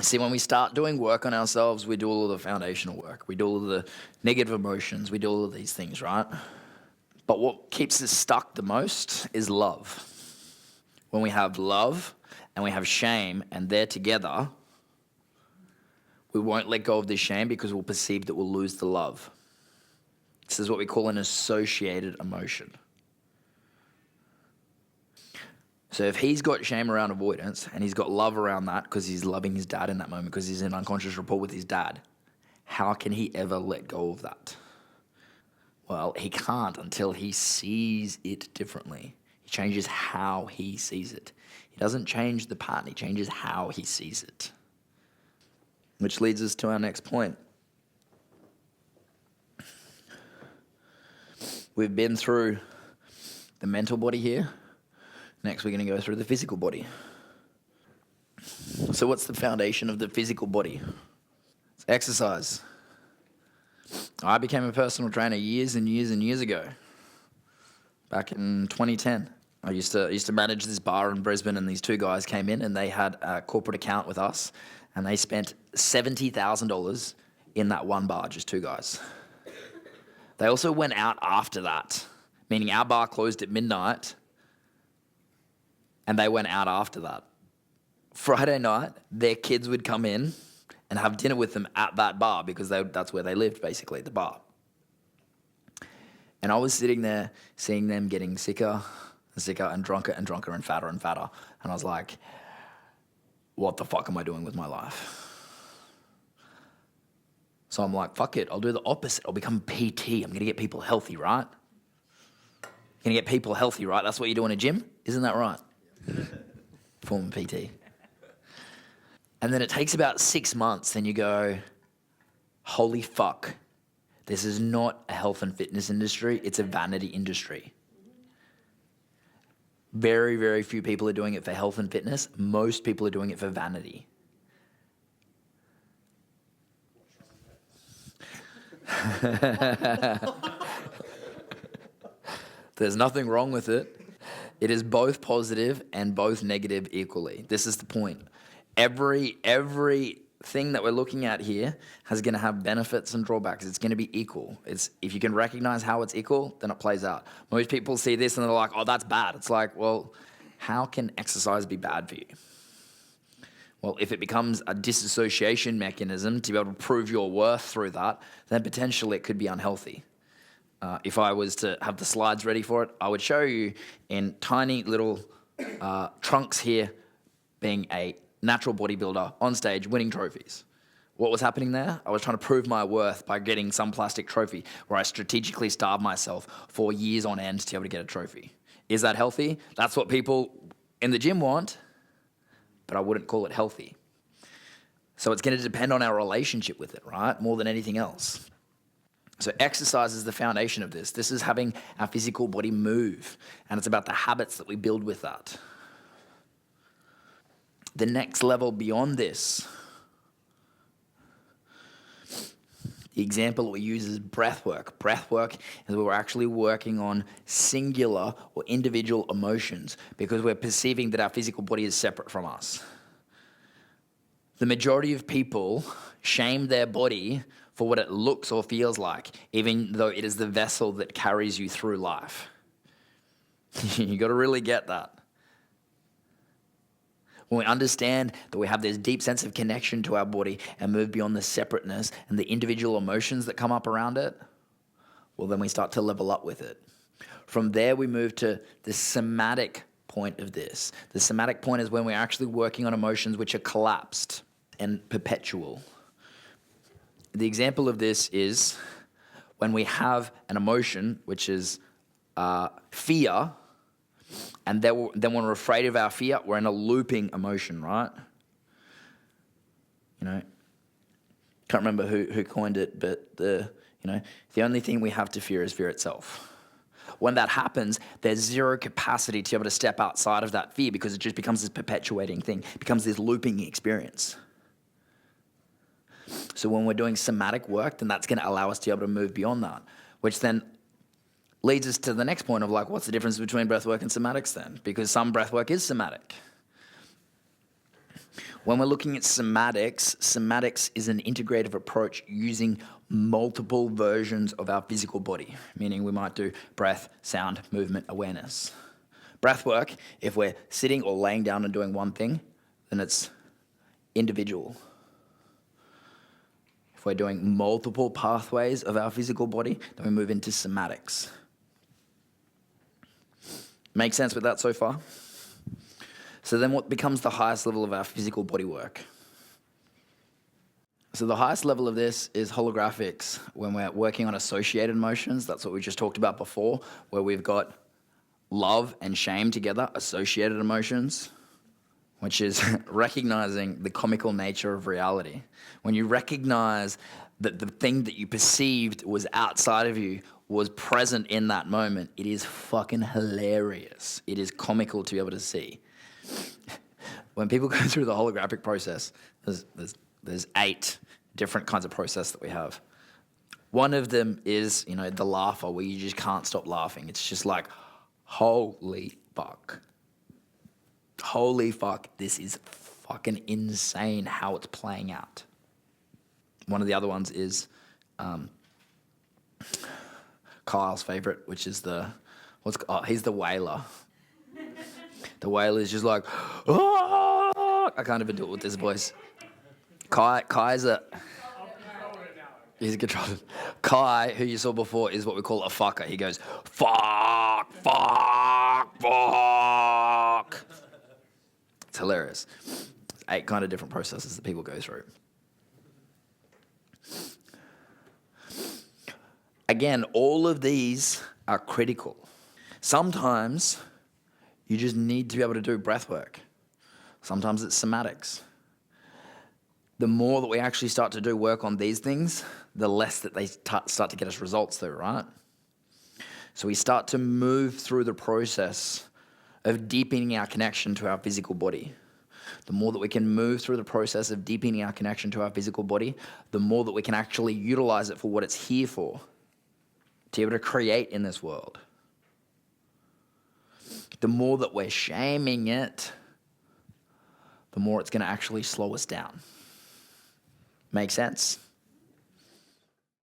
See, when we start doing work on ourselves, we do all of the foundational work. We do all of the negative emotions. We do all of these things, right? But what keeps us stuck the most is love. When we have love and we have shame and they're together, we won't let go of this shame because we'll perceive that we'll lose the love. This is what we call an associated emotion. So if he's got shame around avoidance and he's got love around that because he's loving his dad in that moment because he's in unconscious rapport with his dad, how can he ever let go of that? Well, he can't until he sees it differently. He changes how he sees it. He doesn't change the pattern, he changes how he sees it. Which leads us to our next point. We've been through the mental body here. Next, we're going to go through the physical body. So what's the foundation of the physical body? It's exercise. I became a personal trainer years and years and years ago. Back in 2010. I used to manage this bar in Brisbane, and these two guys came in and they had a corporate account with us, and they spent $70,000 in that one bar, just two guys. They also went out after that, meaning our bar closed at midnight, and they went out after that. Friday night, their kids would come in and have dinner with them at that bar because that's where they lived, basically, the bar. And I was sitting there seeing them getting sicker and sicker and drunker and drunker and fatter and fatter. And I was like, what the fuck am I doing with my life? So I'm like, fuck it, I'll do the opposite. I'll become PT. I'm going to get people healthy, right? Going to get people healthy, right? That's what you do in a gym? Isn't that right? Former PT. And then it takes about 6 months, then you go, holy fuck, this is not a health and fitness industry, it's a vanity industry. Very, very few people are doing it for health and fitness. Most people are doing it for vanity. There's nothing wrong with it. It is both positive and both negative equally. This is the point. Every thing that we're looking at here is going to have benefits and drawbacks. It's going to be equal. If you can recognize how it's equal, then it plays out. Most people see this and they're like, oh, that's bad. It's like, well, how can exercise be bad for you? Well, if it becomes a disassociation mechanism to be able to prove your worth through that, then potentially it could be unhealthy. If I was to have the slides ready for it, I would show you in tiny little trunks here being a natural bodybuilder on stage winning trophies. What was happening there? I was trying to prove my worth by getting some plastic trophy where I strategically starved myself for years on end to be able to get a trophy. Is that healthy? That's what people in the gym want, but I wouldn't call it healthy. So it's going to depend on our relationship with it, right? More than anything else. So exercise is the foundation of this. This is having our physical body move, and it's about the habits that we build with that. The next level beyond this, the example that we use is breath work. Breath work is where we're actually working on singular or individual emotions because we're perceiving that our physical body is separate from us. The majority of people shame their body for what it looks or feels like, even though it is the vessel that carries you through life. You got to really get that. When we understand that we have this deep sense of connection to our body and move beyond the separateness and the individual emotions that come up around it, well, then we start to level up with it. From there, we move to the somatic point of this. The somatic point is when we're actually working on emotions which are collapsed and perpetual. The example of this is when we have an emotion, which is fear, and then when we're afraid of our fear, we're in a looping emotion, right? You know, can't remember who coined it, but the only thing we have to fear is fear itself. When that happens, there's zero capacity to be able to step outside of that fear because it just becomes this perpetuating thing, it becomes this looping experience. So when we're doing somatic work, then that's going to allow us to be able to move beyond that, which then leads us to the next point of like, what's the difference between breathwork and somatics then? Because some breathwork is somatic. When we're looking at somatics is an integrative approach using multiple versions of our physical body, meaning we might do breath, sound, movement, awareness. Breath work, if we're sitting or laying down and doing one thing, then it's individual. If we're doing multiple pathways of our physical body, then we move into somatics. Make sense with that so far? So then what becomes the highest level of our physical body work? So the highest level of this is holographics, when we're working on associated emotions. That's what we just talked about before, where we've got love and shame together, associated emotions, which is recognizing the comical nature of reality. When you recognize that the thing that you perceived was outside of you was present in that moment, it is fucking hilarious. It is comical to be able to see. When people go through the holographic process, there's 8 different kinds of process that we have. One of them is, the laugher, where you just can't stop laughing. It's just like, holy fuck. Holy fuck, this is fucking insane how it's playing out. One of the other ones is Kyle's favorite, which is he's the wailer. The wailer is just like, oh! I can't even do it with this voice. Kai's he's a controller. Kai, who you saw before, is what we call a fucker. He goes, fuck, fuck, fuck. It's hilarious. It's 8 kind of different processes that people go through. Again, all of these are critical. Sometimes you just need to be able to do breath work. Sometimes it's somatics. The more that we actually start to do work on these things, the less that they start to get us results through, right? So we start to move through the process of deepening our connection to our physical body. The more that we can move through the process of deepening our connection to our physical body, the more that we can actually utilize it for what it's here for, to be able to create in this world. The more that we're shaming it, the more it's going to actually slow us down. Make sense?